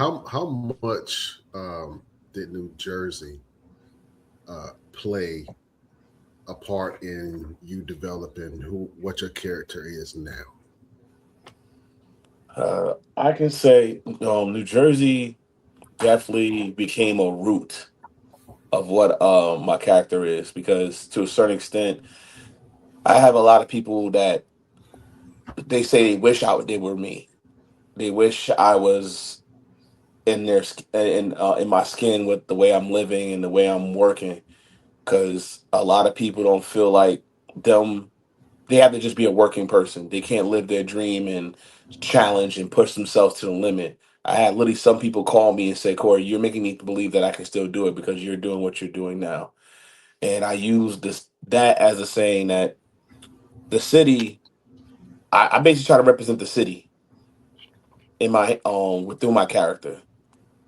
how much did New Jersey play a part in you developing who what your character is now? I can say New Jersey definitely became a root of what my character is because to a certain extent, I have a lot of people that they say they wish they were me. They wish I was in in my skin with the way I'm living and the way I'm working because a lot of people don't feel like them they have to just be a working person. They can't live their dream and challenge and push themselves to the limit. I had literally some people call me and say, Corey, you're making me believe that I can still do it because you're doing what you're doing now. And I use that as a saying that the city, I basically try to represent the city in my through my character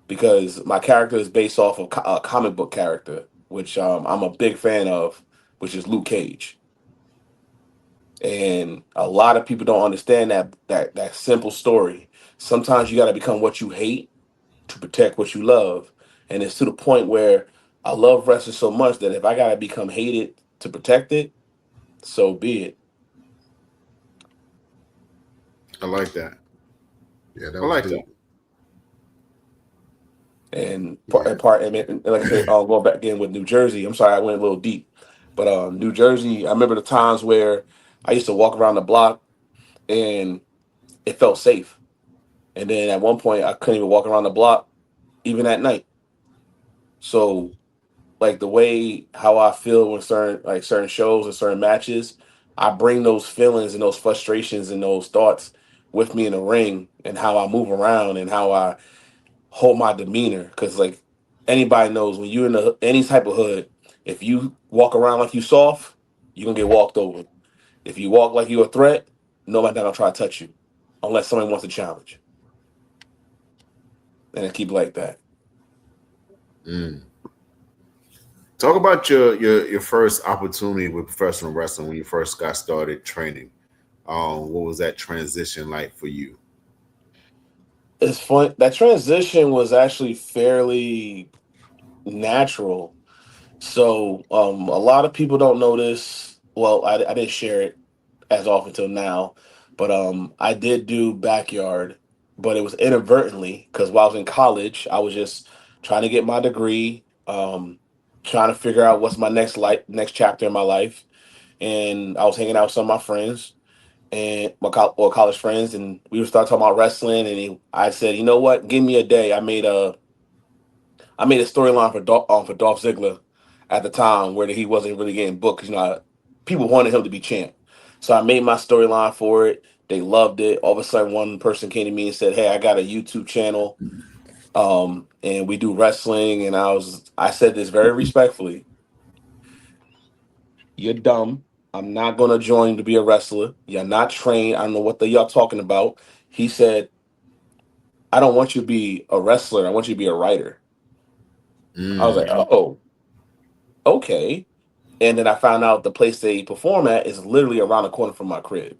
because my character is based off of a comic book character, which I'm a big fan of, which is Luke Cage. And a lot of people don't understand that simple story. Sometimes you got to become what you hate to protect what you love, and it's to the point where I love wrestling so much that if I got to become hated to protect it, so be it. I like that. Yeah, that I was like that. deep. And Yeah. and like I said, going back again with New Jersey. I'm sorry, I went a little deep, but New Jersey. I remember the times where I used to walk around the block and it felt safe, and then at one point I couldn't even walk around the block even at night. So like the way how I feel when certain shows and certain matches, I bring those feelings and those frustrations and those thoughts with me in the ring and how I move around and how I hold my demeanor. Because like anybody knows when you're in any type of hood, if you walk around like you soft, you're gonna get walked over. If you walk like you're a threat, nobody gonna try to touch you unless somebody wants to challenge. And I keep it like that. Mm. Talk about your first opportunity with professional wrestling when you first got started training. What was that transition like for you? It's fun. That transition was actually fairly natural. So a lot of people don't know this. Well, I didn't share it as often till now, but I did do backyard, but it was inadvertently because while I was in college, I was just trying to get my degree, trying to figure out what's my next chapter in my life, and I was hanging out with some of my friends and college friends, and we would start talking about wrestling, and I said, you know what, give me a day. I made a storyline for Dolph Ziggler at the time where he wasn't really getting booked 'cause, people wanted him to be champ. So I made my storyline for it. They loved it. All of a sudden, one person came to me and said, "Hey, I got a YouTube channel, and we do wrestling." And I said this very respectfully: "You're dumb. I'm not gonna join to be a wrestler. You're not trained. I don't know what the y'all talking about." He said, "I don't want you to be a wrestler. I want you to be a writer." I was like, Mm. "Oh, okay." And then I found out the place they perform at is literally around the corner from my crib.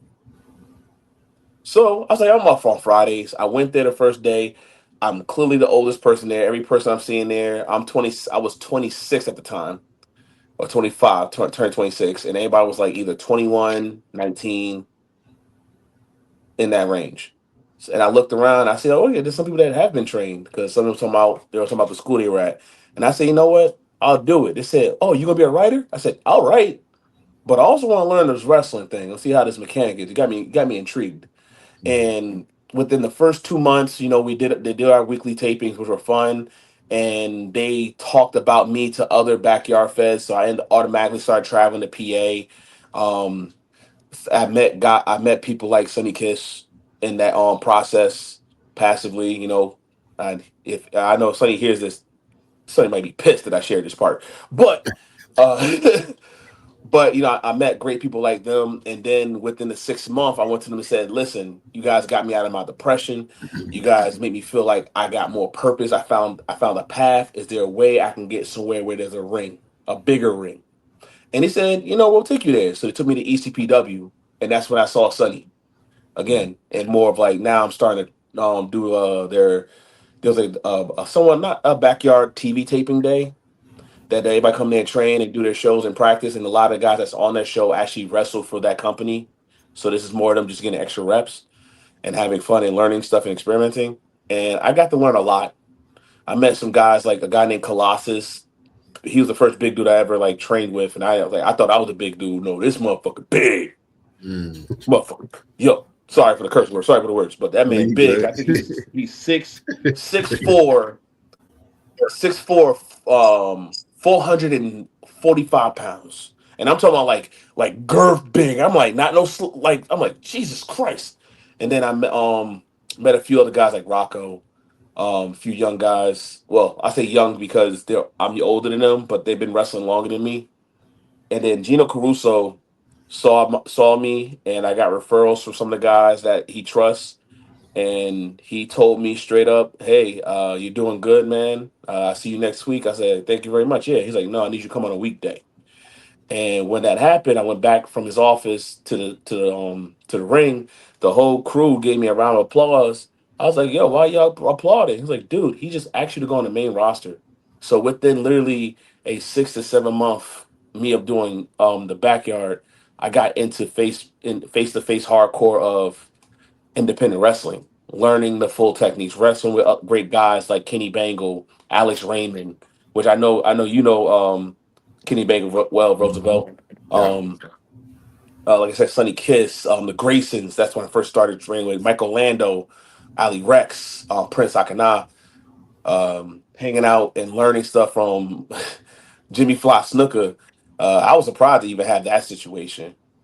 So I was like, I'm off on Fridays. I went there the first day. I'm clearly the oldest person there. Every person I'm seeing there, I'm 20. I was 26 at the time, or 25, turned 26. And everybody was like either 21, 19, in that range. And I looked around. I said, oh, yeah, there's some people that have been trained because some of them they were talking about the school they were at. And I said, you know what? I'll do it. They said, oh, you going to be a writer? I said, all right. But I also want to learn this wrestling thing and see how this mechanic is. You got me intrigued. And within the first 2 months, they did our weekly tapings, which were fun. And they talked about me to other backyard feds, so automatically started traveling to PA. I met people like Sunny Kiss in that process passively. And if I know Sunny hears this, Sunny might be pissed that I shared this part, but. Uh, But I met great people like them, and then within the 6 month, I went to them and said, "Listen, you guys got me out of my depression. You guys made me feel like I got more purpose. I found a path. Is there a way I can get somewhere where there's a ring, a bigger ring?" And he said, "We'll take you there." So they took me to ECPW, and that's when I saw Sunny again, and more of like now I'm starting to do their there was like someone not a backyard TV taping day that everybody come there and train and do their shows and practice, and a lot of guys that's on that show actually wrestle for that company. So this is more of them just getting extra reps and having fun and learning stuff and experimenting. And I got to learn a lot. I met some guys like a guy named Colossus. He was the first big dude I ever like trained with, and I was like, I thought I was a big dude. No, this motherfucker big, Mm. motherfucker. Yo, sorry for the curse word, sorry for the words, but that No, man you big. good. I think he's 6'4", 6'4", 445 pounds, and I'm talking about like girth big. I'm like not no like I'm like Jesus Christ. And then I met a few other guys like Rocco, a few young guys. Well, I say young because I'm older than them, but they've been wrestling longer than me. And then Gino Caruso saw me, and I got referrals from some of the guys that he trusts, and he told me straight up, "Hey, you're doing good, man. I see you next week." I said, "Thank you very much." Yeah, he's like, "No, I need you to come on a weekday." And when that happened, I went back from his office to the ring. The whole crew gave me a round of applause. I was like, "Yo, why y'all applauding?" He's like, "Dude, he just asked you to go on the main roster." So within literally a 6 to 7 month me of doing the backyard, I got into face to face hardcore of independent wrestling, learning the full techniques, wrestling with great guys like Kenny Bangle, Alex Raymond, which I know Kenny Bangle well, Hmm. Roosevelt. Yeah. Um, like I said, Sonny Kiss, the Graysons. That's when I first started training with Michael Lando, Ali Rex, Prince Akana, hanging out and learning stuff from Jimmy Snuka. I was surprised to even have that situation.